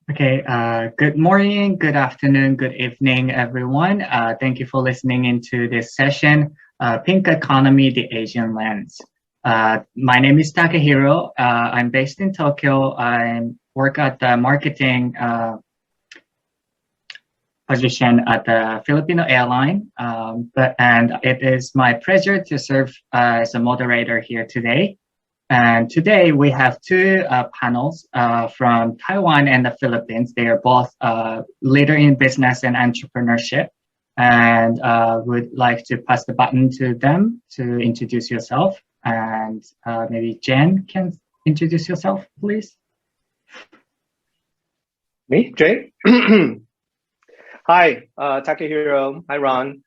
Okay, good morning, good afternoon, good evening, everyone. Thank you for listening into this session, Pink Economy, the Asian Lens. My name is Takehiro. I'm based in Tokyo. I work at the marketing position at the Filipino airline. And it is my pleasure to serve as a moderator here today. And today we have two panels from Taiwan and the Philippines. They are both leader in business and entrepreneurship. And would like to pass the button to them to introduce yourself. And maybe Jen can introduce yourself, please. Me, Jay? Hi, Takehiro. Hi, Ron.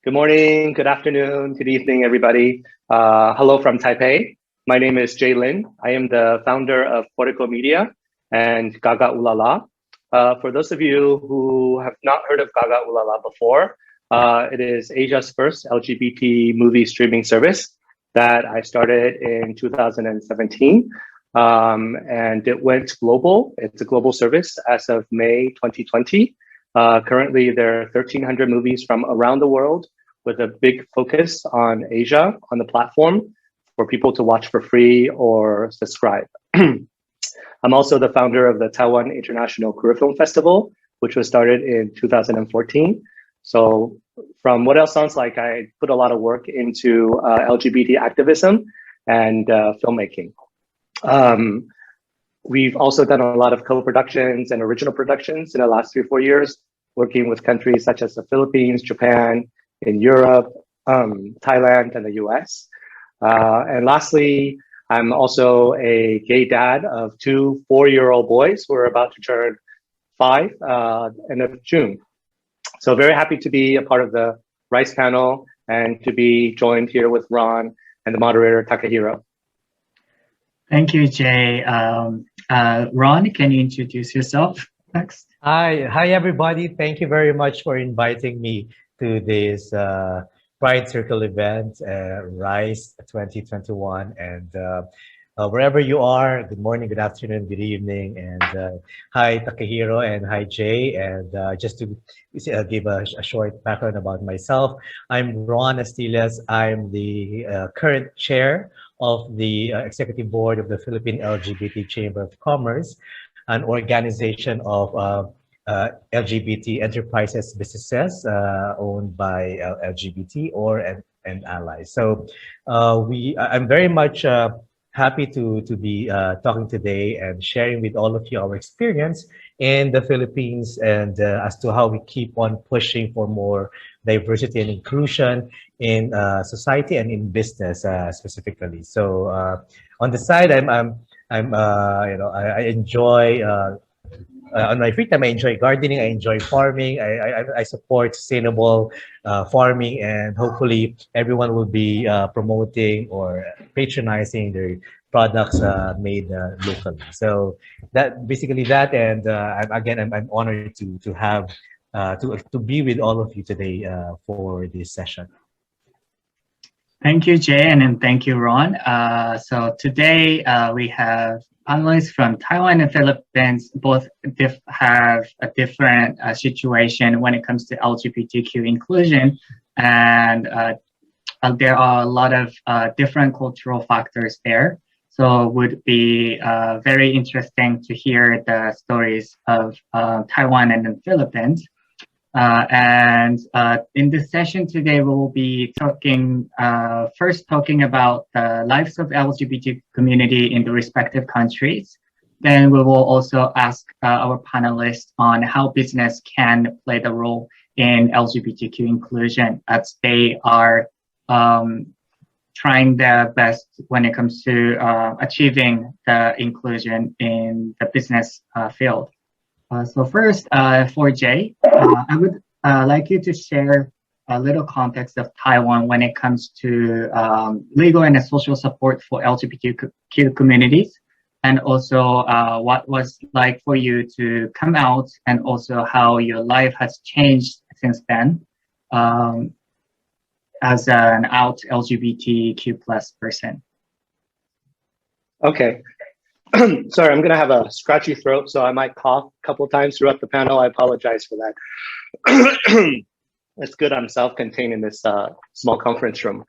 Good morning, good afternoon, good evening, everybody. Hello from Taipei. My name is 𝘕𝘰𝘮. I am the founder of Portico Media and GagaOOLala. For those of you who have not heard of GagaOOLala before, it is Asia's first LGBT movie streaming service that I started in 2017. And it went global. It's a global service as of May 2020. Currently, there are 1,300 movies from around the world with a big focus on Asia on the platform for people to watch for free or subscribe. I'm also the founder of the Taiwan International Queer Film Festival, which was started in 2014. So from what else sounds like, I put a lot of work into LGBT activism and filmmaking. We've also done a lot of co-productions and original productions in the last 3 or 4 years, working with countries such as the Philippines, Japan, in Europe, Thailand, and the US. And lastly, I'm also a gay dad of 2 4-year-old boys who are about to turn 5 end of June. So very happy to be a part of the RISE panel and to be joined here with Ron and the moderator, Takehiro. Thank you, Jay. Ron, can you introduce yourself next? Hi, everybody. Thank you very much for inviting me to this Pride Circle event, RISE 2021. And wherever you are, good morning, good afternoon, good evening. And hi, Takehiro, and hi, Jay. And just to give a short background about myself, I'm Ronn Astillas. I'm the current chair of the executive board of the Philippine LGBT Chamber of Commerce, an organization of LGBT enterprises businesses owned by LGBT and allies. So I'm very much happy to be talking today and sharing with all of you our experience in the Philippines and as to how we keep on pushing for more diversity and inclusion in society and in business specifically. So on the side, I enjoy on my free time, I enjoy gardening, I enjoy farming, I support sustainable farming, and hopefully everyone will be promoting or patronizing their products made locally. So that basically that, and I'm honored to have to be with all of you today for this session. Thank you, Jay, and then thank you, Ron. So today we have panelists from Taiwan and Philippines. Both have a different situation when it comes to LGBTQ inclusion, and there are a lot of different cultural factors there. So it would be very interesting to hear the stories of Taiwan and the Philippines. In this session today, we will be first talking about the lives of LGBT community in the respective countries. Then we will also ask our panelists on how business can play the role in LGBTQ inclusion, as they are trying their best when it comes to achieving the inclusion in the business field. So first, for Jay, I would like you to share a little context of Taiwan when it comes to legal and social support for LGBTQ communities, and also what was like for you to come out, and also how your life has changed since then as an out LGBTQ+ person. Okay. Sorry, I'm going to have a scratchy throat, so I might cough a couple of times throughout the panel. I apologize for that. It's good I'm self-contained in this small conference room.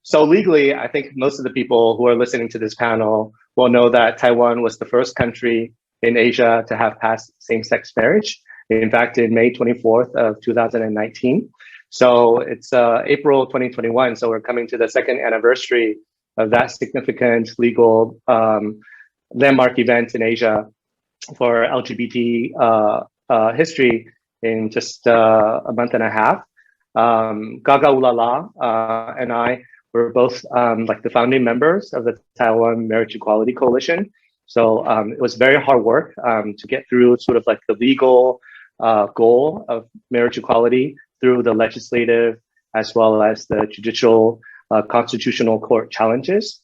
So legally, I think most of the people who are listening to this panel will know that Taiwan was the first country in Asia to have passed same-sex marriage. In fact, in May 24th of 2019. So it's April 2021. So we're coming to the second anniversary of that significant legal landmark event in Asia for LGBT history in just a month and a half. GagaOOLala and I were both like the founding members of the Taiwan Marriage Equality Coalition. So it was very hard work to get through sort of like the legal goal of marriage equality through the legislative as well as the judicial constitutional court challenges.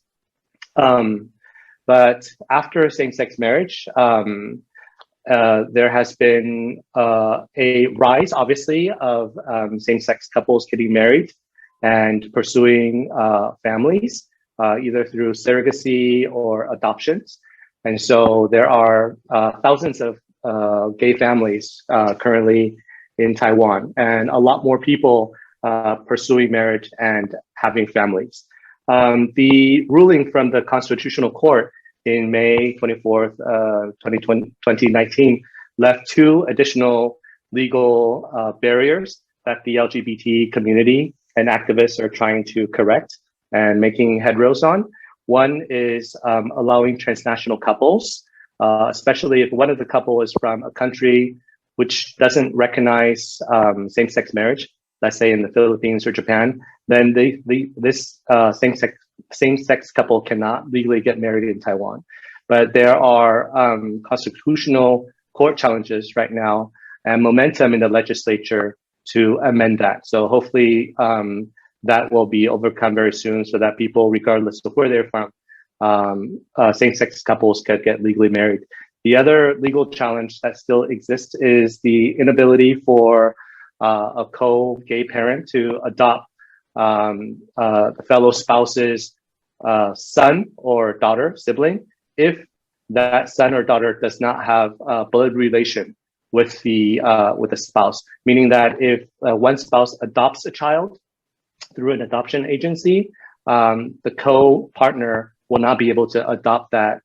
But after same-sex marriage, there has been a rise, obviously, of same-sex couples getting married and pursuing families, either through surrogacy or adoptions. And so there are thousands of gay families currently in Taiwan, and a lot more people pursuing marriage and having families. The ruling from the Constitutional Court in May 24th, 2019 left two additional legal barriers that the LGBT community and activists are trying to correct and making headrows on. One is allowing transnational couples, especially if one of the couple is from a country which doesn't recognize same-sex marriage, let's say in the Philippines or Japan, then this same-sex couple cannot legally get married in Taiwan. But there are constitutional court challenges right now and momentum in the legislature to amend that. So hopefully that will be overcome very soon so that people, regardless of where they're from, same-sex couples could get legally married. The other legal challenge that still exists is the inability for a co-gay parent to adopt the fellow spouse's son or daughter, sibling, if that son or daughter does not have a blood relation with the spouse. Meaning that if one spouse adopts a child through an adoption agency, the co-partner will not be able to adopt that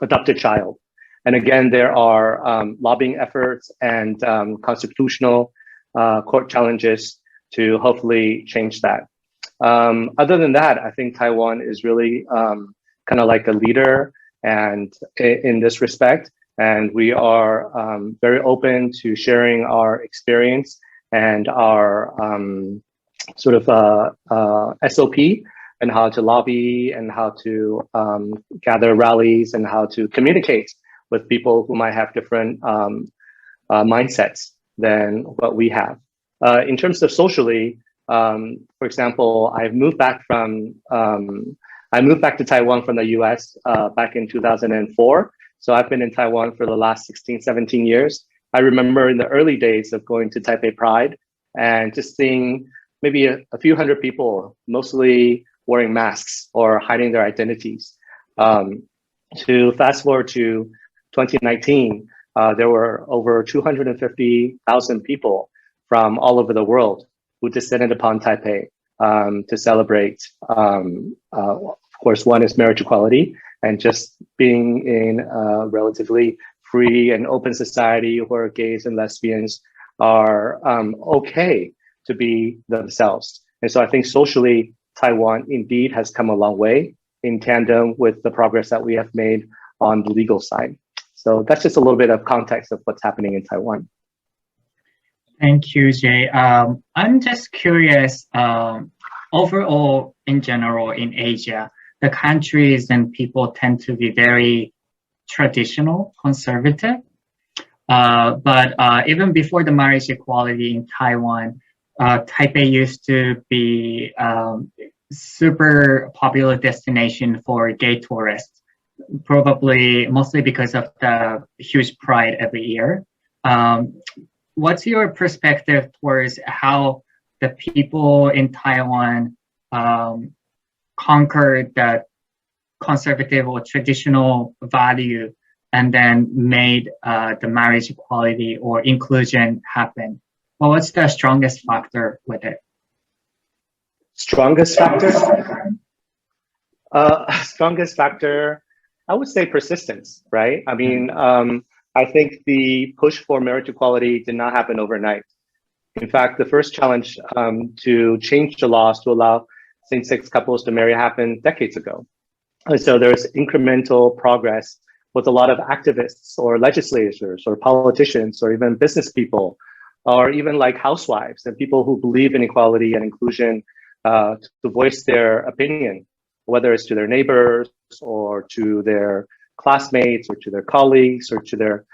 adopted child. And again, there are lobbying efforts and constitutional court challenges to hopefully change that. Other than that, I think Taiwan is really kind of like a leader and in this respect. And we are very open to sharing our experience and our sort of SOP and how to lobby and how to gather rallies and how to communicate with people who might have different mindsets than what we have. In terms of socially, for example, I moved back to Taiwan from the US back in 2004. So I've been in Taiwan for the last 16, 17 years. I remember in the early days of going to Taipei Pride and just seeing maybe a few hundred people, mostly wearing masks or hiding their identities. To fast forward to 2019, there were over 250,000 people from all over the world who descended upon Taipei to celebrate, of course, one is marriage equality and just being in a relatively free and open society where gays and lesbians are okay to be themselves. And so I think socially, Taiwan indeed has come a long way in tandem with the progress that we have made on the legal side. So that's just a little bit of context of what's happening in Taiwan. Thank you, Jay. I'm just curious, overall, in general, in Asia, the countries and people tend to be very traditional, conservative. But even before the marriage equality in Taiwan, Taipei used to be super popular destination for gay tourists, probably mostly because of the huge pride every year. What's your perspective towards how the people in Taiwan conquered that conservative or traditional value and then made the marriage equality or inclusion happen? Well, what's the strongest factor with it? Strongest factor? Strongest factor, I would say persistence, right? I mean, I think the push for marriage equality did not happen overnight. In fact, the first challenge to change the laws to allow same-sex couples to marry happened decades ago. And so there's incremental progress with a lot of activists or legislators or politicians or even business people, or even like housewives and people who believe in equality and inclusion to voice their opinion, whether it's to their neighbors or to their classmates or to their colleagues or to their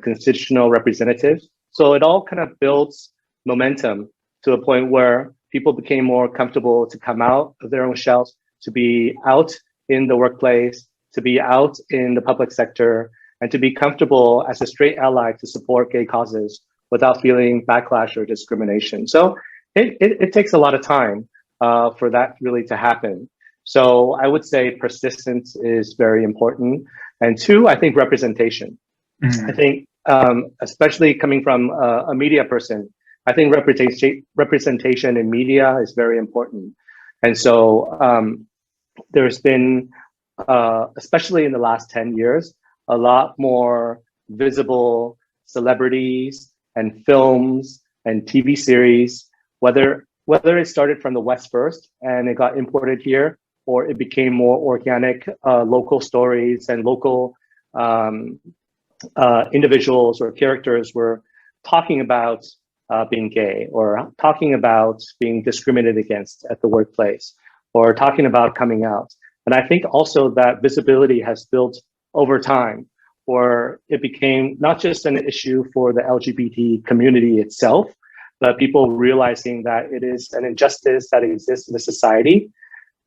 constitutional representatives. So it all kind of builds momentum to a point where people became more comfortable to come out of their own shells, to be out in the workplace, to be out in the public sector, and to be comfortable as a straight ally to support gay causes without feeling backlash or discrimination. So it takes a lot of time for that really to happen. So I would say persistence is very important. And two, I think representation. I think, especially coming from a media person, I think representation in media is very important. And so there's been, especially in the last 10 years, a lot more visible celebrities and films and TV series, whether it started from the West first and it got imported here, or it became more organic, local stories and local individuals or characters were talking about being gay, or talking about being discriminated against at the workplace, or talking about coming out. And I think also that visibility has built over time, where it became not just an issue for the LGBT community itself, but people realizing that it is an injustice that exists in the society,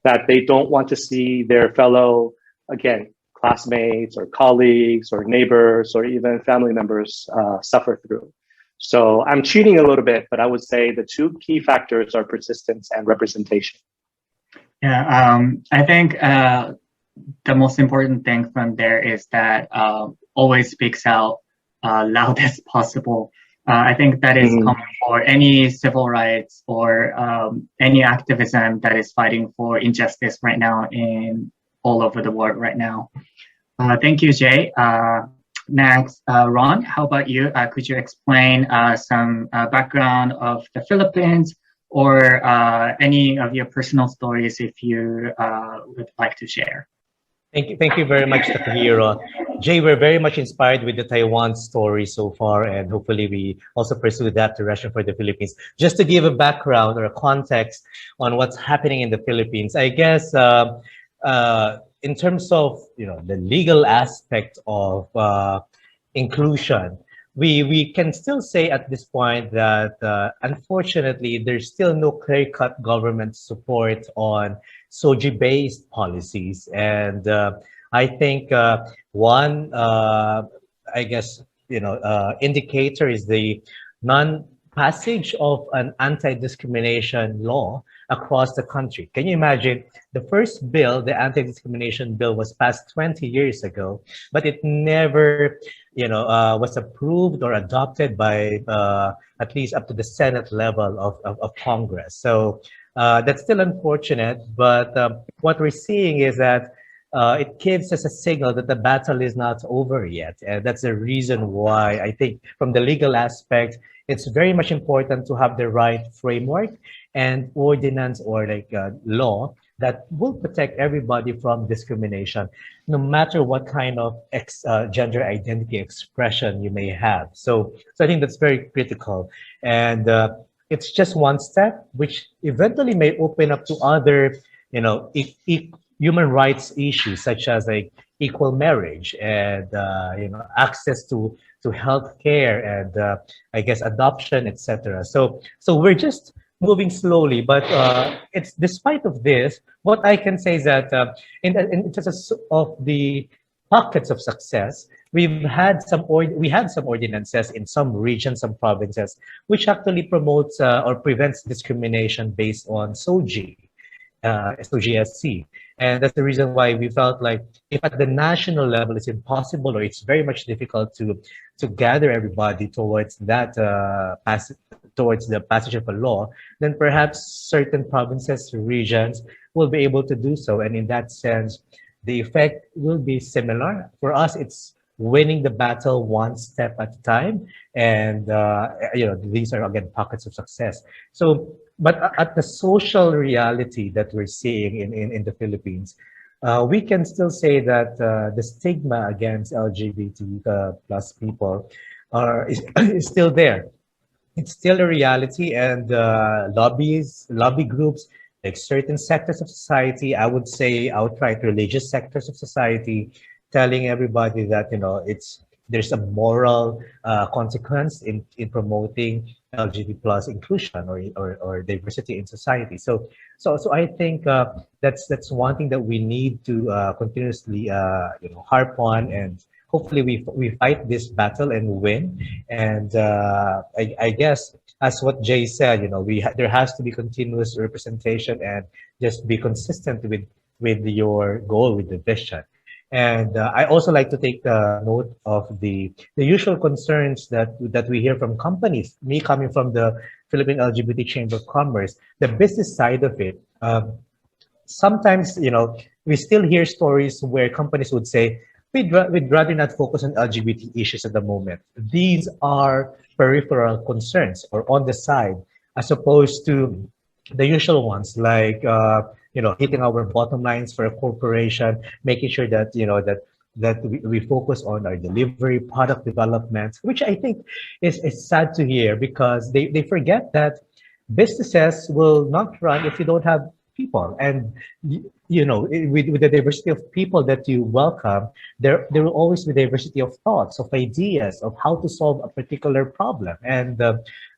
that they don't want to see their fellow, again, classmates or colleagues or neighbors or even family members suffer through. So I'm cheating a little bit, but I would say the two key factors are persistence and representation. Yeah, I think the most important thing from there is that always speaks out loud as possible. I think that is common for any civil rights or any activism that is fighting for injustice right now in all over the world right now. Thank you, Jay. Next, Ron, how about you? Could you explain some background of the Philippines or any of your personal stories if you would like to share? Thank you very much, Takehiro. Jay, we're very much inspired with the Taiwan story so far, and hopefully we also pursue that direction for the Philippines. Just to give a background or a context on what's happening in the Philippines, I guess in terms of the legal aspect of inclusion, we can still say at this point that unfortunately there's still no clear-cut government support on 𝘰𝘃-based policies, and I think one I guess indicator is the non-passage of an anti-discrimination law across the country. Can you imagine? The first bill, the anti-discrimination bill, was passed 20 years ago, but it never was approved or adopted by at least up to the Senate level of Congress. So that's still unfortunate, but what we're seeing is that it gives us a signal that the battle is not over yet. And that's the reason why I think from the legal aspect, it's very much important to have the right framework and ordinance or law that will protect everybody from discrimination, no matter what kind of gender identity expression you may have. So I think that's very critical. And it's just one step, which eventually may open up to other, human rights issues, such as equal marriage and, access to healthcare and I guess adoption, etc. So we're just moving slowly, but it's despite of this, what I can say is that in terms of the pockets of success, we had some ordinances in some regions, some provinces, which actually promotes or prevents discrimination based on 𝘰𝘃. SOGSC. And that's the reason why we felt like if at the national level it's impossible or it's very much difficult to gather everybody towards that towards the passage of a law, then perhaps certain provinces, regions will be able to do so. And in that sense, the effect will be similar. For us, it's winning the battle one step at a time. And these are again pockets of success. So, but at the social reality that we're seeing in the Philippines, we can still say that the stigma against LGBT plus people is still there. It's still a reality, and lobby groups, like certain sectors of society, I would say outright religious sectors of society, telling everybody that there's a moral consequence in promoting LGBT plus inclusion or diversity in society. So I think that's one thing that we need to continuously harp on, and hopefully we fight this battle and win. And I guess as what Jay said, there has to be continuous representation and just be consistent with your goal, with the vision. And I also like to take note of the usual concerns that we hear from companies. Me coming from the Philippine LGBT Chamber of Commerce, the business side of it. Sometimes, we still hear stories where companies would say, we'd rather not focus on LGBT issues at the moment. These are peripheral concerns or on the side, as opposed to the usual ones like hitting our bottom lines for a corporation, making sure that that we focus on our delivery, product development, which I think is sad to hear, because they forget that businesses will not run if you don't have people. And with the diversity of people that you welcome, there will always be diversity of thoughts, of ideas, of how to solve a particular problem. And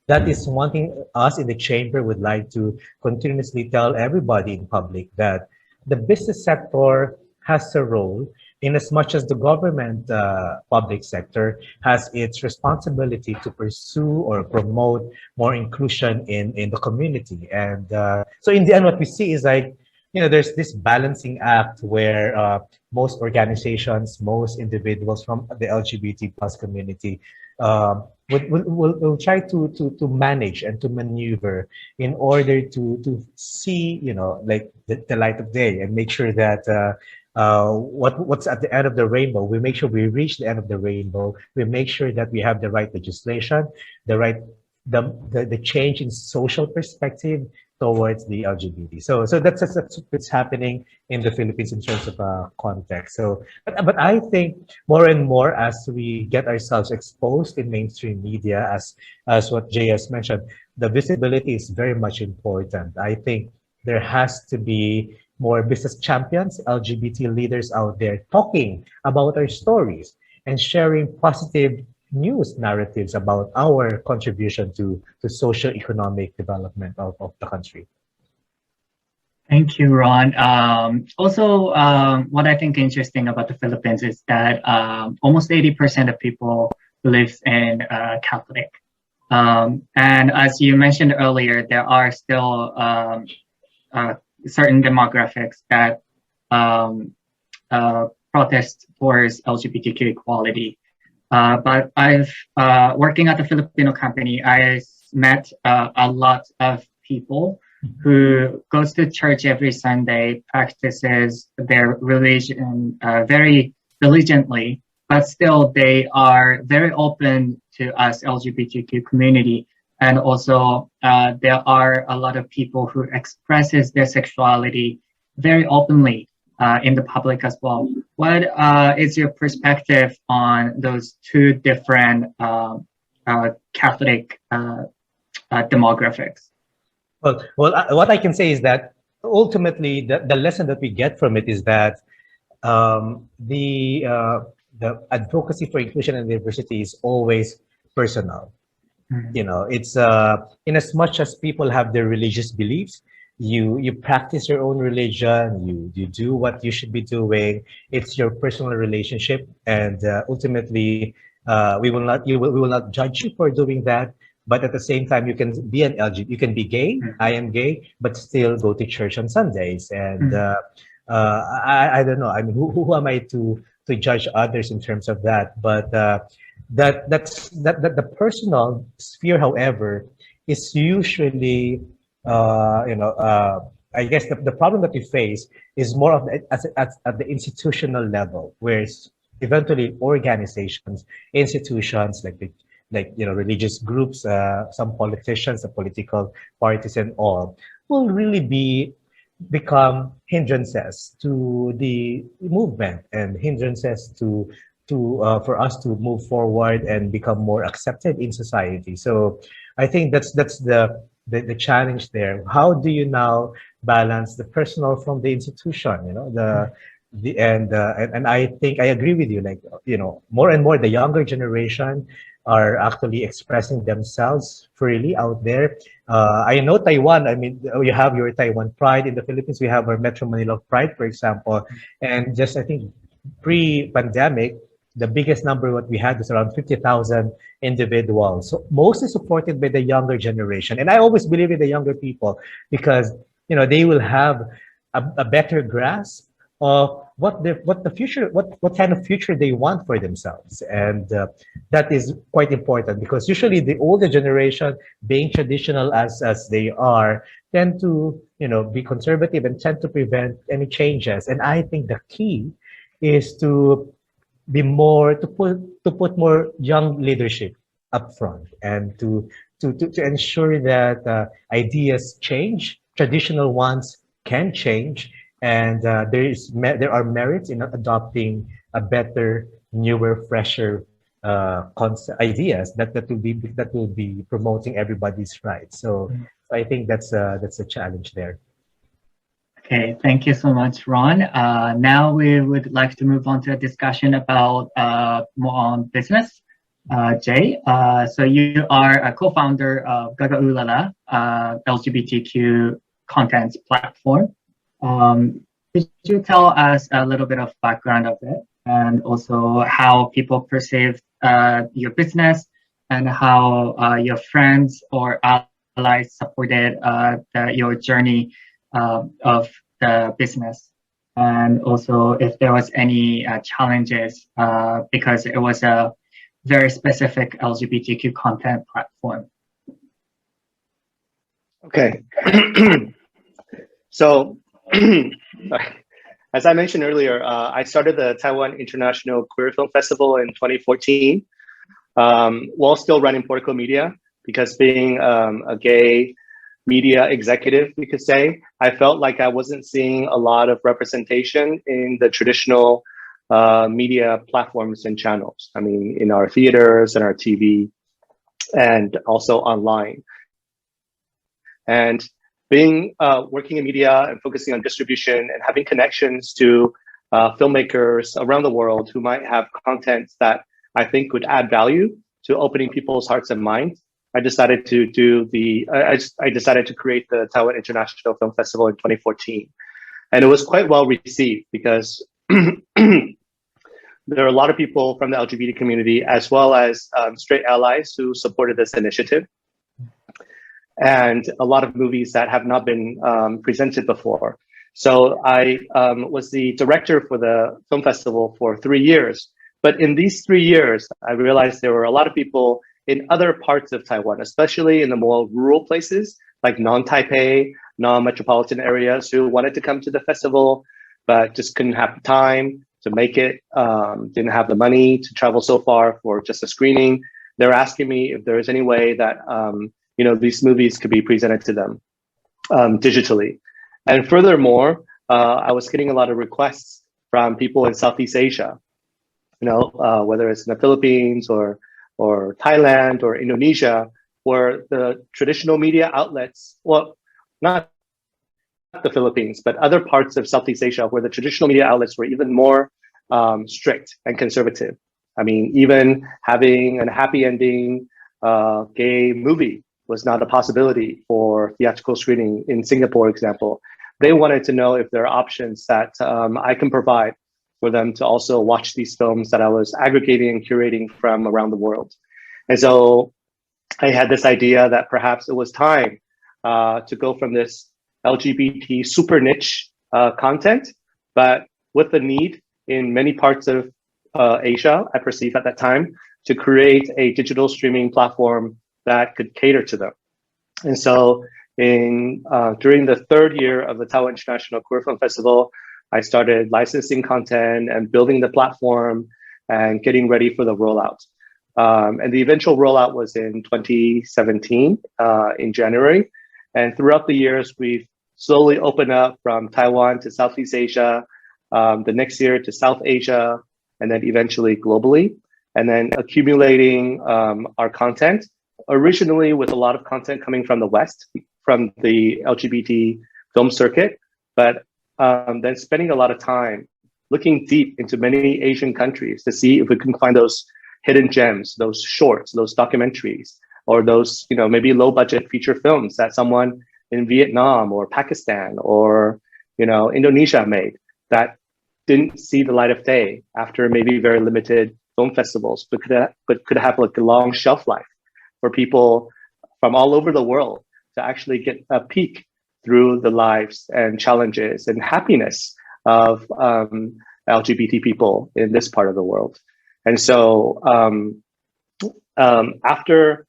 that is one thing us in the chamber would like to continuously tell everybody in public, that the business sector has a role in as much as the government public sector has its responsibility to pursue or promote more inclusion in the community. And so in the end, what we see is like, there's this balancing act where most organizations, most individuals from the LGBT plus community will try to manage and to maneuver in order to see, like the light of day, and make sure that what's at the end of the rainbow, we make sure we reach the end of the rainbow. We make sure that we have the right legislation, the change in social perspective towards the LGBT. So that's what's happening in the Philippines in terms of context. So, but I think more and more as we get ourselves exposed in mainstream media, as what Jay has mentioned, the visibility is very much important. I think there has to be more business champions, LGBT leaders out there talking about our stories and sharing positive news narratives about our contribution to socio-economic development of the country. Thank you, Ron. Also, what I think interesting about the Philippines is that almost 80% of people lives in Catholic. And as you mentioned earlier, there are still certain demographics that protest towards LGBTQ equality. But I've working at the Filipino company, I met a lot of people who goes to church every Sunday, practices their religion very diligently, but still they are very open to us LGBTQ community. And also there are a lot of people who expresses their sexuality very openly in the public as well. What is your perspective on those two different Catholic demographics? Well, what I can say is that ultimately the lesson that we get from it is that the advocacy for inclusion and diversity is always personal. It's in as much as people have their religious beliefs, you practice your own religion, you do what you should be doing. It's your personal relationship, and ultimately we will not judge you for doing that. but at the same time, you can be an LGBT, you can be gay, I am gay, but still go to church on Sundays. And I don't know, I mean, who am I to judge others in terms of that? But that the personal sphere, however, is usually, I guess the problem that we face is more of at the institutional level, whereas eventually organizations, institutions like religious groups, some politicians, the political parties, and all will really become hindrances to the movement and hindrances to for us to move forward and become more accepted in society. So I think that's the challenge there. How do you now balance the personal from the institution? And I think I agree with you. Like, more and more the younger generation are actually expressing themselves freely out there. I know Taiwan. I mean, you have your Taiwan Pride. In the Philippines, we have our Metro Manila Pride, for example. And just I think pre-pandemic, the biggest number what we had was around 50,000 individuals. So mostly supported by the younger generation. And I always believe in the younger people because they will have a better grasp of what kind of future they want for themselves. And that is quite important because usually the older generation, being traditional as they are, tend to be conservative and tend to prevent any changes. And I think the key is to put more young leadership up front and to ensure that ideas change, traditional ones can change, and there are merits in adopting a better, newer, fresher ideas that will be promoting everybody's rights. So I think that's a challenge there. Okay, thank you so much, Ron. Now we would like to move on to a discussion about more on business. Jay, so you are a co-founder of GagaOOLala, LGBTQ content platform. Could you tell us a little bit of background of it and also how people perceive your business and how your friends or allies supported your journey of the business, and also if there was any challenges because it was a very specific LGBTQ content platform. Okay. So as I mentioned earlier, I started the Taiwan International Queer Film Festival in 2014 while still running Portico Media, because being a gay media executive, we could say, I felt like I wasn't seeing a lot of representation in the traditional media platforms and channels. I mean, in our theaters and our TV and also online. And being working in media and focusing on distribution and having connections to filmmakers around the world who might have content that I think would add value to opening people's hearts and minds, I decided to create the Taiwan International Film Festival in 2014. And it was quite well received because there are a lot of people from the LGBT community as well as straight allies who supported this initiative. And a lot of movies that have not been presented before. So I was the director for the film festival for 3 years. But in these 3 years, I realized there were a lot of people in other parts of Taiwan, especially in the more rural places, like non-Taipei, non-metropolitan areas, who wanted to come to the festival, but just couldn't have the time to make it, didn't have the money to travel so far for just a screening. They're asking me if there is any way that these movies could be presented to them digitally. And furthermore, I was getting a lot of requests from people in Southeast Asia, whether it's in the Philippines or Thailand or Indonesia, where the traditional media outlets, well, not the Philippines, but other parts of Southeast Asia, where the traditional media outlets were even more strict and conservative. I mean, even having a happy ending gay movie was not a possibility for theatrical screening in Singapore, example. They wanted to know if there are options that I can provide for them to also watch these films that I was aggregating and curating from around the world. And so I had this idea that perhaps it was time to go from this LGBT super niche content, but with the need in many parts of Asia, I perceived at that time, to create a digital streaming platform that could cater to them. And so during the third year of the Taiwan International Queer Film Festival, I started licensing content and building the platform and getting ready for the rollout. And the eventual rollout was in 2017, in January. And throughout the years, we've slowly opened up from Taiwan to Southeast Asia, the next year to South Asia, and then eventually globally, and then accumulating our content, originally with a lot of content coming from the West, from the LGBT film circuit, but then spending a lot of time looking deep into many Asian countries to see if we can find those hidden gems, those shorts, those documentaries, or those, maybe low budget feature films that someone in Vietnam or Pakistan or, Indonesia made that didn't see the light of day after maybe very limited film festivals, but could have like a long shelf life for people from all over the world to actually get a peek through the lives and challenges and happiness of LGBT people in this part of the world. And so after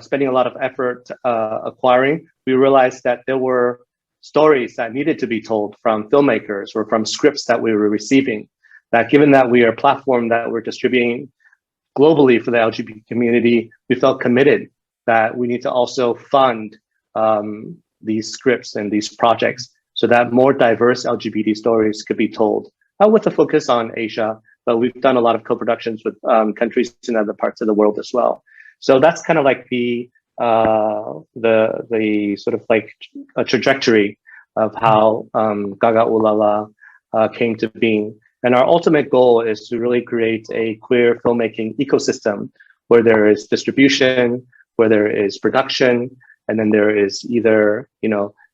spending a lot of effort acquiring, we realized that there were stories that needed to be told from filmmakers or from scripts that we were receiving, that given that we are a platform that we're distributing globally for the LGBT community, we felt committed that we need to also fund these scripts and these projects so that more diverse LGBT stories could be told, with a focus on Asia, but we've done a lot of co-productions with countries in other parts of the world as well. So that's kind of like the sort of like a trajectory of how GagaOOLala came to being. And our ultimate goal is to really create a queer filmmaking ecosystem where there is distribution, where there is production, and then there is either,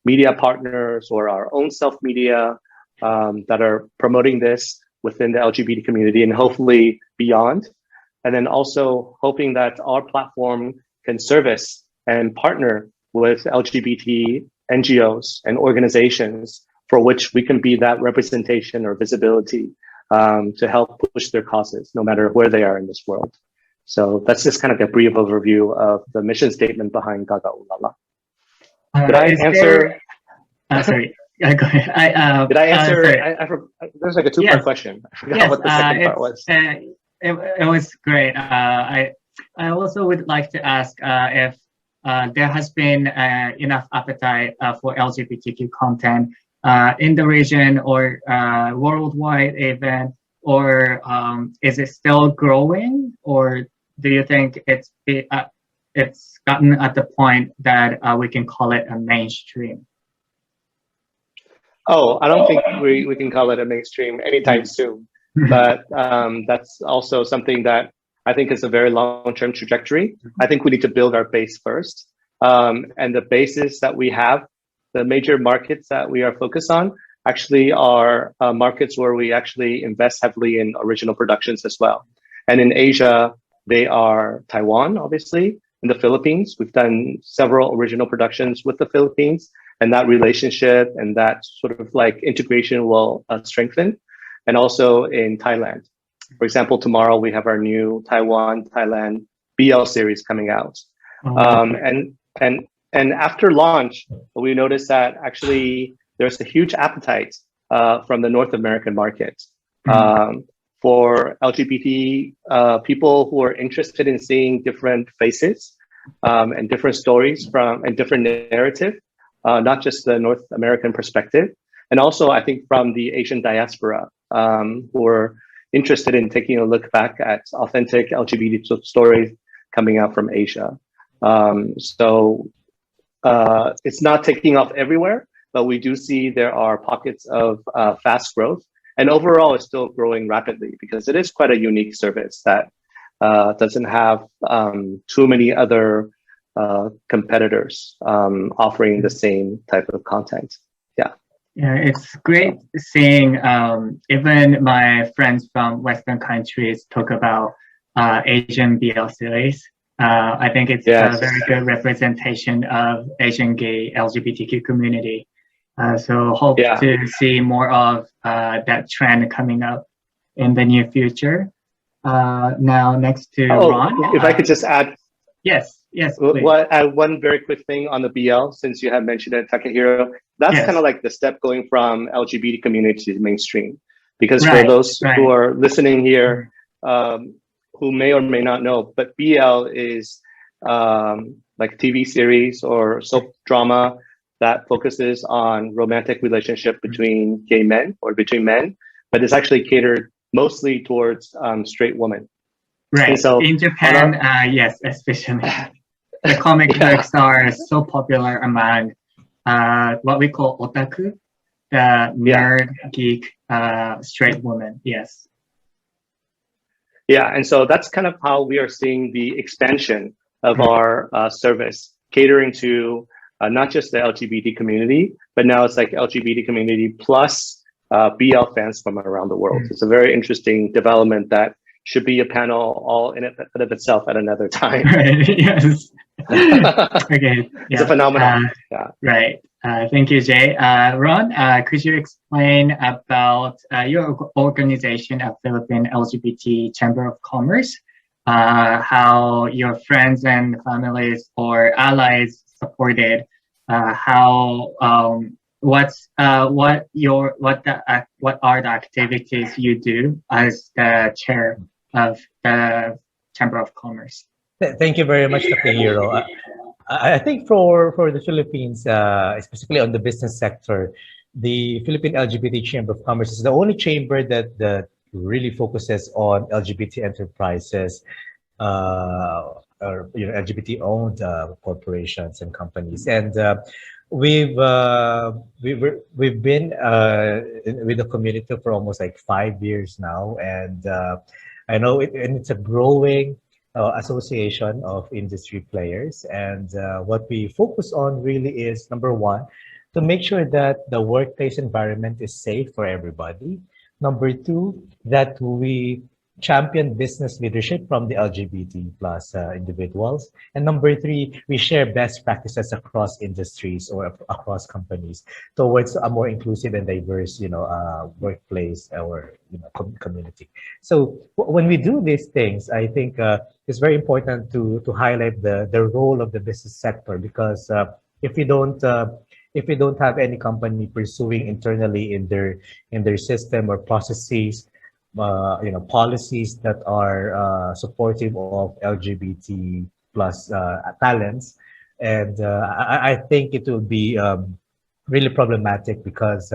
media partners or our own self-media that are promoting this within the LGBT community and hopefully beyond. And then also hoping that our platform can service and partner with LGBT NGOs and organizations for which we can be that representation or visibility to help push their causes, no matter where they are in this world. So that's just kind of a brief overview of the mission statement behind GagaOOLala. Did I answer? Sorry. Go ahead. Did I answer? There's like a two-part question. I forgot what the second part was. It was great. I also would like to ask if there has been enough appetite for LGBTQ content in the region or worldwide even, or is it still growing, or do you think it's gotten at the point that we can call it a mainstream? Oh, I don't think we can call it a mainstream anytime soon, but that's also something that I think is a very long-term trajectory. I think we need to build our base first. And the bases that we have, the major markets that we are focused on actually are markets where we actually invest heavily in original productions as well. And in Asia, they are Taiwan, obviously, in the Philippines. We've done several original productions with the Philippines, and that relationship and that sort of like integration will strengthen. And also in Thailand. For example, tomorrow we have our new Taiwan-Thailand BL series coming out. And after launch, we noticed that actually there's a huge appetite from the North American market for LGBT people who are interested in seeing different faces and different stories and different narrative, not just the North American perspective. And also, I think from the Asian diaspora who are interested in taking a look back at authentic LGBT stories coming out from Asia. So it's not taking off everywhere, but we do see there are pockets of fast growth. And overall, it's still growing rapidly because it is quite a unique service that doesn't have too many other competitors offering the same type of content. Yeah, it's great seeing even my friends from Western countries talk about Asian BL series. I think it's Yes. a very good representation of Asian gay LGBTQ community. So hope Yeah. to see more of that trend coming up in the near future. Now next to Ron. If I could just add yes, please. one very quick thing on the BL, since you have mentioned it, Takehiro. That's Yes. kind of like the step going from LGBT community to mainstream. Because Right, for those right. who are listening here, who may or may not know, but BL is like TV series or soap drama that focuses on romantic relationship between gay men or between men, but it's actually catered mostly towards straight women. Right. And so in Japan, yes, especially the comic books are so popular among what we call otaku, the nerd, geek, straight woman. Yes. Yeah, and so that's kind of how we are seeing the expansion of our service, catering to not just the LGBT community, but now it's like LGBT community plus BL fans from around the world. It's a very interesting development that should be a panel all in and of itself at another time. Right. Yes. Okay. It's a phenomenon. Right. Thank you, Jay. Ron, could you explain about your organization of Philippine LGBT Chamber of Commerce, how your friends and families or allies supported, what are the activities you do as the chair of the Chamber of Commerce? Thank you very much, Takehiro. I think for the Philippines, specifically on the business sector, the Philippine LGBT Chamber of Commerce is the only chamber that really focuses on LGBT enterprises, or LGBT-owned corporations and companies. And we've been with the community for almost like 5 years now, and I know it's a growing association of industry players. And what we focus on really is, number one, to make sure that the workplace environment is safe for everybody. Number two, that we champion business leadership from the LGBT plus individuals. And number three, we share best practices across industries or across companies towards a more inclusive and diverse, workplace or community. So when we do these things, I think it's very important to highlight the role of the business sector, because if we don't have any company pursuing internally in their system or processes, policies that are supportive of LGBT plus talents, and I think it will be really problematic, because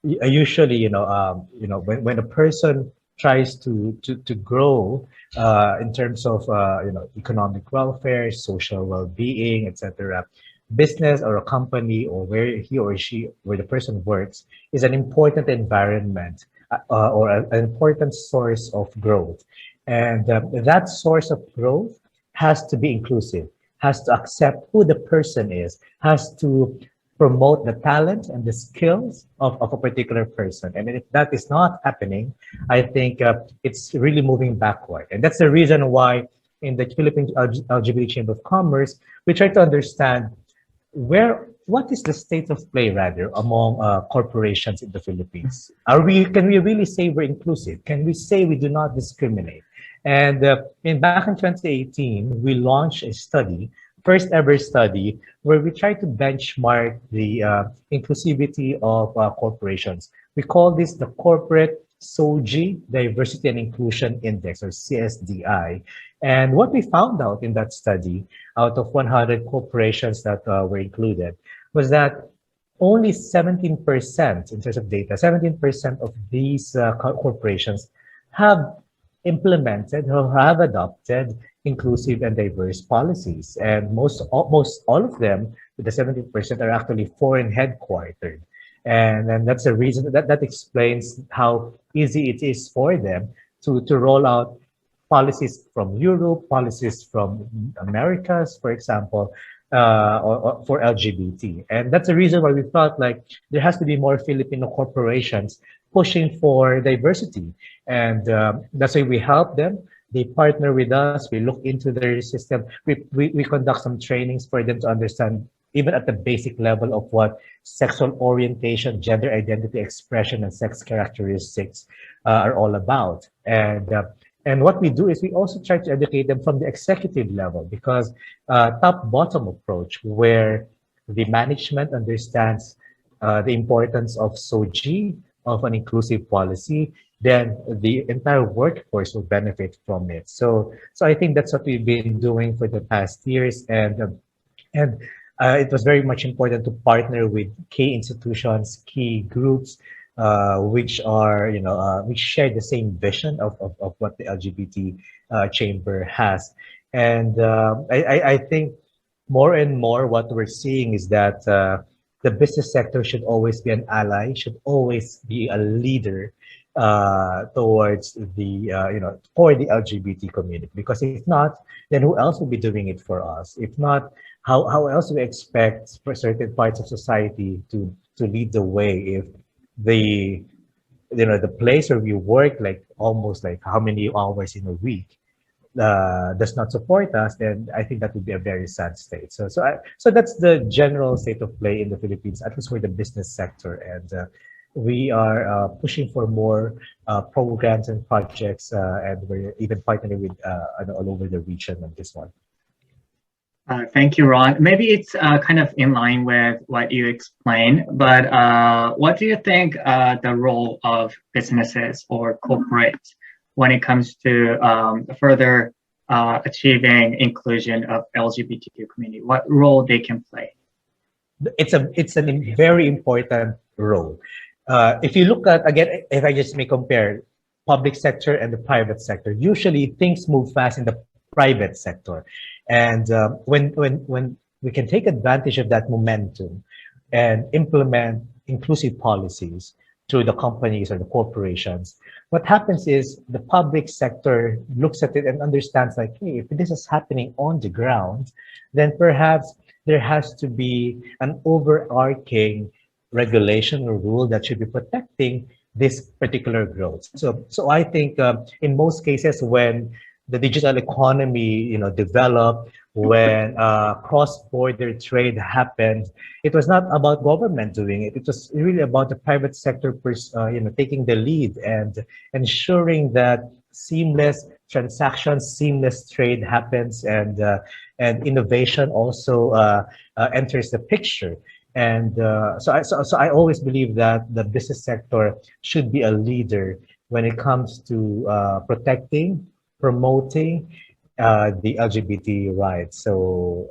usually when a person tries to grow in terms of economic welfare, social well-being, etc., business or a company or where he or she, where the person works, is an important environment or an important source of growth. And that source of growth has to be inclusive, has to accept who the person is, has to promote the talent and the skills of a particular person. And if that is not happening, I think it's really moving backward. And that's the reason why in the Philippine LGBT Chamber of Commerce, we try to understand what is the state of play rather among corporations in the Philippines? Can we really say we're inclusive? Can we say we do not discriminate? And back in 2018, we launched a study, first ever study, where we try to benchmark the inclusivity of corporations. We call this the Corporate SOGI Diversity and Inclusion Index, or CSDI. And what we found out in that study, out of 100 corporations that were included, was that only 17%, in terms of data, 17% of these corporations have implemented or have adopted inclusive and diverse policies. And most all of them, the 17%, are actually foreign headquartered. And that's the reason that explains how easy it is for them to roll out policies from Europe, policies from Americas, for example, or for LGBT. And that's the reason why we felt like there has to be more Filipino corporations pushing for diversity. And that's why we help them They partner with us. We look into their system. We conduct some trainings for them to understand, even at the basic level, of what sexual orientation, gender identity expression, and sex characteristics are all about. And what we do is we also try to educate them from the executive level, because top-bottom approach, where the management understands the importance of 𝘗𝘰, of an inclusive policy, then the entire workforce will benefit from it. So I think that's what we've been doing for the past years, and it was very much important to partner with key institutions, key groups, which are, which share the same vision of what the LGBT chamber has. And I think more and more what we're seeing is that the business sector should always be an ally, should always be a leader towards the, for the LGBT community. Because if not, then who else will be doing it for us? If not, how else do we expect for certain parts of society to lead the way if the place where we work, like almost like how many hours in a week, does not support us, then I think that would be a very sad state. So that's the general state of play in the Philippines, at least for the business sector. And we are pushing for more programs and projects, and we're even partnering with all over the region on this one. Thank you, Ron. Maybe it's kind of in line with what you explained, but what do you think the role of businesses or corporates when it comes to further achieving inclusion of LGBTQ community? What role they can play? It's a very important role. If you look at, again, if I just may compare public sector and the private sector, usually things move fast in the private sector. And when we can take advantage of that momentum and implement inclusive policies through the companies or the corporations, what happens is the public sector looks at it and understands, like, hey, if this is happening on the ground, then perhaps there has to be an overarching regulation or rule that should be protecting this particular growth. So I think in most cases, when the digital economy, developed, when cross-border trade happened, it was not about government doing it. It was really about the private sector, taking the lead and ensuring that seamless transactions, seamless trade happens, and innovation also enters the picture. And so I always believe that the business sector should be a leader when it comes to protecting, promoting the LGBT rights. So,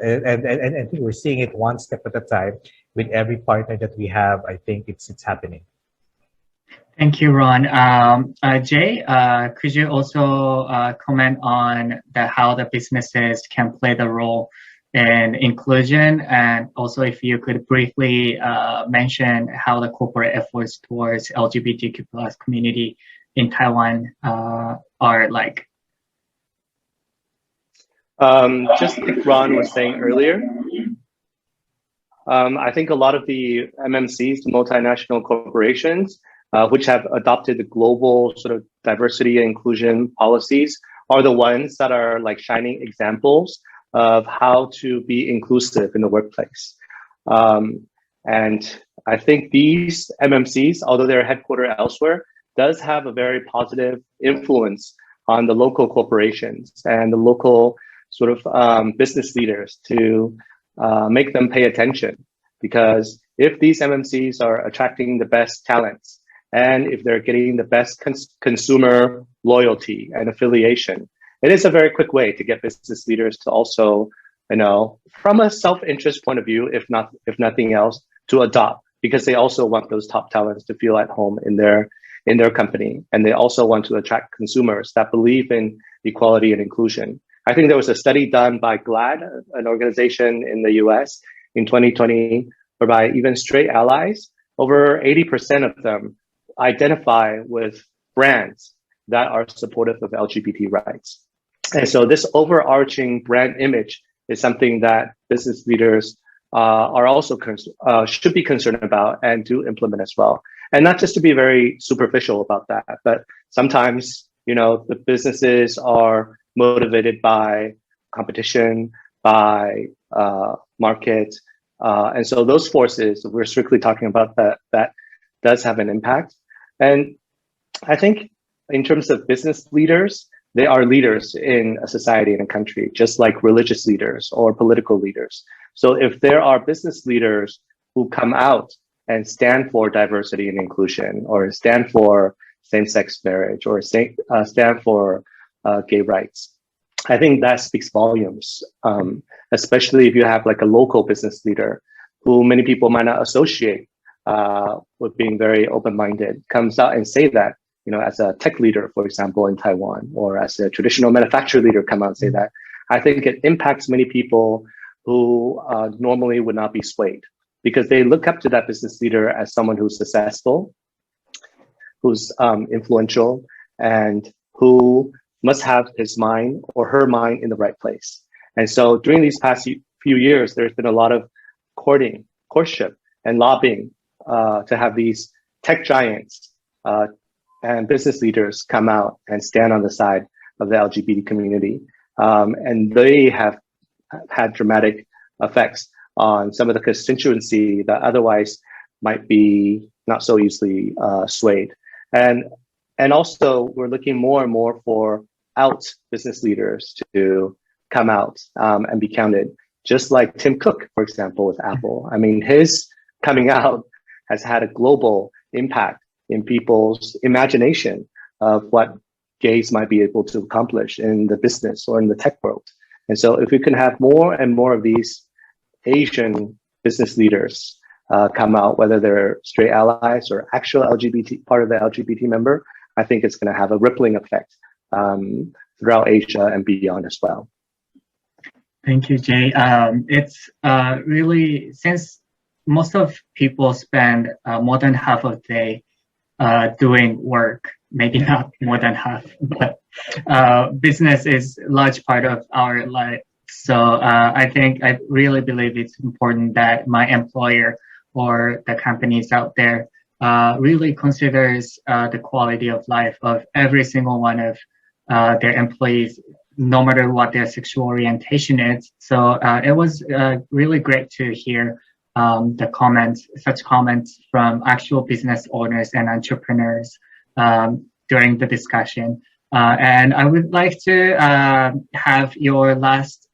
and I think we're seeing it one step at a time with every partner that we have. I think it's happening. Thank you, Ron. Jay, could you also comment on how the businesses can play the role in inclusion, and also if you could briefly mention how the corporate efforts towards LGBTQ+ community in Taiwan are like? Just like Ron was saying earlier, I think a lot of the MNCs, the multinational corporations, which have adopted the global sort of diversity and inclusion policies, are the ones that are like shining examples of how to be inclusive in the workplace. And I think these MNCs, although they're headquartered elsewhere, does have a very positive influence on the local corporations and the local sort of business leaders to make them pay attention. Because if these MNCs are attracting the best talents, and if they're getting the best consumer loyalty and affiliation, it is a very quick way to get business leaders to also, from a self-interest point of view, if nothing else, to adopt, because they also want those top talents to feel at home in their company. And they also want to attract consumers that believe in equality and inclusion. I think there was a study done by GLAAD, an organization in the US in 2020, whereby even straight allies, over 80% of them identify with brands that are supportive of LGBT rights. And so this overarching brand image is something that business leaders are also should be concerned about and do implement as well. And not just to be very superficial about that, but sometimes the businesses are motivated by competition, by market. And so those forces, we're strictly talking about that does have an impact. And I think in terms of business leaders, they are leaders in a society and a country, just like religious leaders or political leaders. So if there are business leaders who come out and stand for diversity and inclusion, or stand for same-sex marriage, or stand for gay rights, I think that speaks volumes, especially if you have like a local business leader who many people might not associate with being very open-minded, comes out and say that, as a tech leader, for example, in Taiwan, or as a traditional manufacturer leader come out and say that. I think it impacts many people who normally would not be swayed, because they look up to that business leader as someone who's successful, who's influential, and who must have his mind or her mind in the right place. And so during these past few years, there's been a lot of courtship, and lobbying to have these tech giants and business leaders come out and stand on the side of the LGBT community. And they have had dramatic effects on some of the constituency that otherwise might be not so easily swayed. And also we're looking more and more for out business leaders to come out and be counted, just like Tim Cook, for example, with Apple. I mean, his coming out has had a global impact in people's imagination of what gays might be able to accomplish in the business or in the tech world. And so if we can have more and more of these Asian business leaders come out, whether they're straight allies or actual LGBT, part of the LGBT member, I think it's going to have a rippling effect throughout Asia and beyond as well. Thank you, Jay. It's really, since most of people spend more than half of the day doing work, maybe not more than half, but business is a large part of our life. So I really believe it's important that my employer or the companies out there really considers the quality of life of every single one of their employees, no matter what their sexual orientation is. So it was really great to hear such comments from actual business owners and entrepreneurs during the discussion. And I would like to have your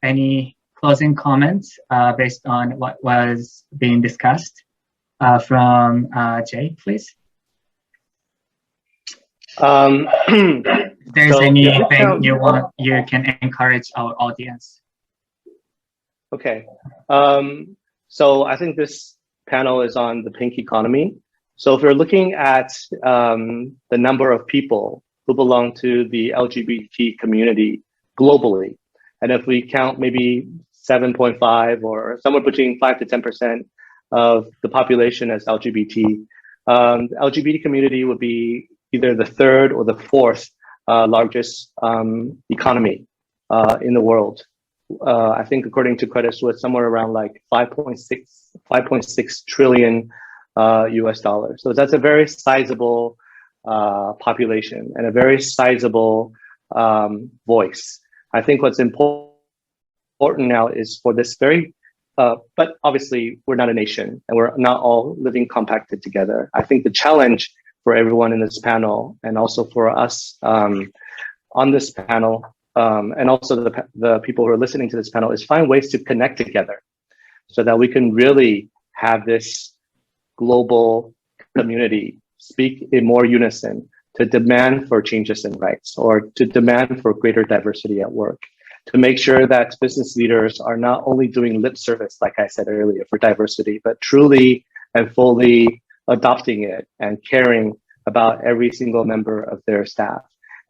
any closing comments based on what was being discussed from Jay, please. If there's anything you can encourage our audience. Okay. So I think this panel is on the pink economy. So if we're looking at the number of people who belong to the LGBT community globally, and if we count maybe 7.5 or somewhere between 5 to 10% of the population as LGBT, the LGBT community would be either the third or the fourth largest economy in the world. I think according to Credit Suisse, somewhere around like 5.6 trillion US dollars. So that's a very sizable population and a very sizable voice. I think what's important now is for this very, but obviously we're not a nation and we're not all living compacted together. I think the challenge for everyone in this panel and also for us on this panel and also the people who are listening to this panel is find ways to connect together so that we can really have this global community speak in more unison to demand for changes in rights or to demand for greater diversity at work, to make sure that business leaders are not only doing lip service, like I said earlier, for diversity, but truly and fully adopting it and caring about every single member of their staff.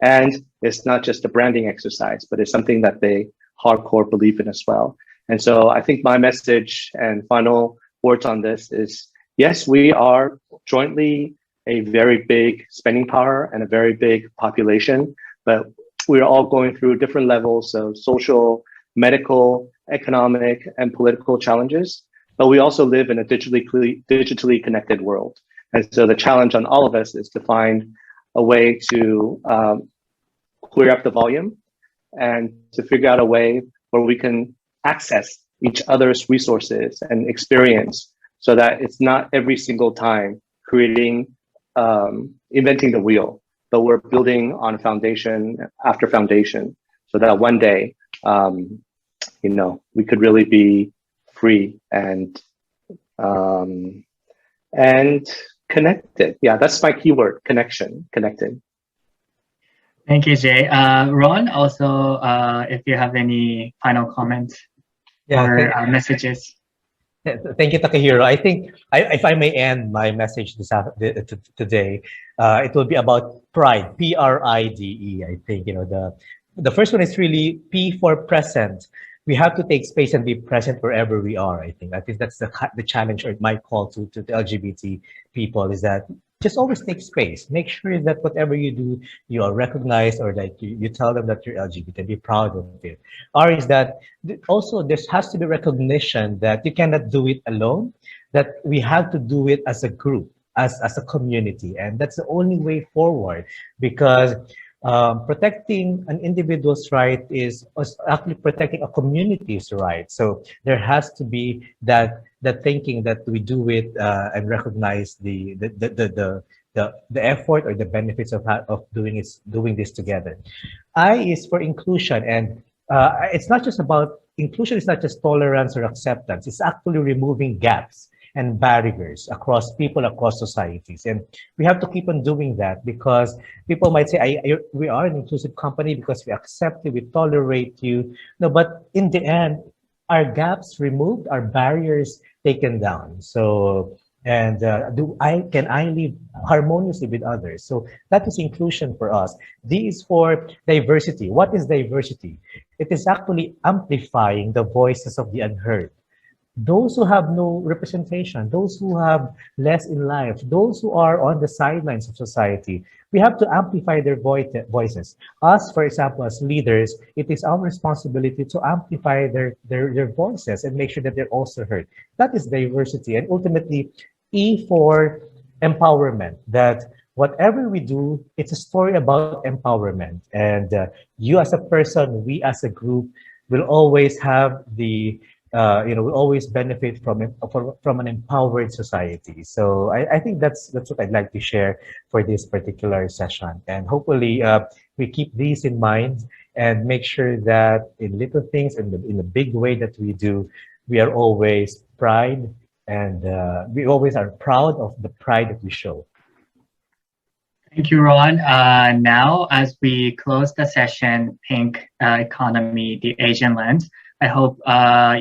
And it's not just a branding exercise, but it's something that they hardcore believe in as well. And so I think my message and final words on this is, yes, we are jointly a very big spending power and a very big population, but we're all going through different levels of social, medical, economic, and political challenges. But we also live in a digitally connected world. And so the challenge on all of us is to find a way to queer up the volume and to figure out a way where we can access each other's resources and experience so that it's not every single time creating, inventing the wheel, but we're building on foundation after foundation so that one day, you know, we could really be free and connected. Yeah, that's my keyword, connection, connected. Thank you, Jay. Ron, also, if you have any final comments or messages. Thank you, Takehiro. I think if I may end my message today, it will be about pride, Pride. I think, you know, the first one is really P for present. We have to take space and be present wherever we are. I think that's the challenge, or my call to the LGBT people, is that just always take space. Make sure that whatever you do, you are recognized, or that you tell them that you're LGBT and be proud of it. R is that also there has to be recognition that you cannot do it alone, that we have to do it as a group, as a community. And that's the only way forward, because protecting an individual's right is actually protecting a community's right. So there has to be that thinking that we do it and recognize the effort or the benefits of doing this together. I is for inclusion, and it's not just about inclusion. It's not just tolerance or acceptance. It's actually removing gaps and barriers across people, across societies. And we have to keep on doing that, because people might say, we are an inclusive company because we accept you, we tolerate you. No, but in the end, our gaps removed, our barriers taken down. So, and can I live harmoniously with others? So that is inclusion for us. D is for diversity. What is diversity? It is actually amplifying the voices of the unheard. Those who have no representation, those who have less in life, those who are on the sidelines of society, we have to amplify their voices. Us, for example, as leaders, it is our responsibility to amplify their voices and make sure that they're also heard. That is diversity. And ultimately, E for empowerment, that whatever we do, it's a story about empowerment. And you as a person, we as a group will always have the we always benefit from an empowered society. So I think that's what I'd like to share for this particular session. And hopefully we keep these in mind and make sure that in little things and in the big way that we do, we are always pride, and we always are proud of the pride that we show. Thank you, Ron. Now, as we close the session, Pink Economy, the Asian Lens, I hope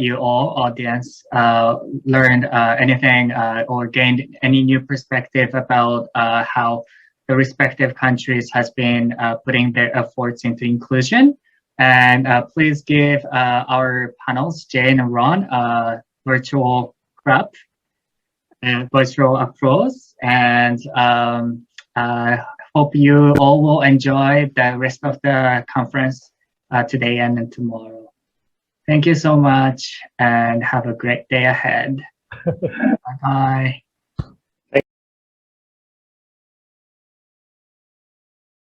you all, audience, learned anything or gained any new perspective about how the respective countries has been putting their efforts into inclusion. And please give our panels, Jay and Ron, virtual clap and virtual applause. And hope you all will enjoy the rest of the conference today and tomorrow. Thank you so much, and have a great day ahead. Bye-bye.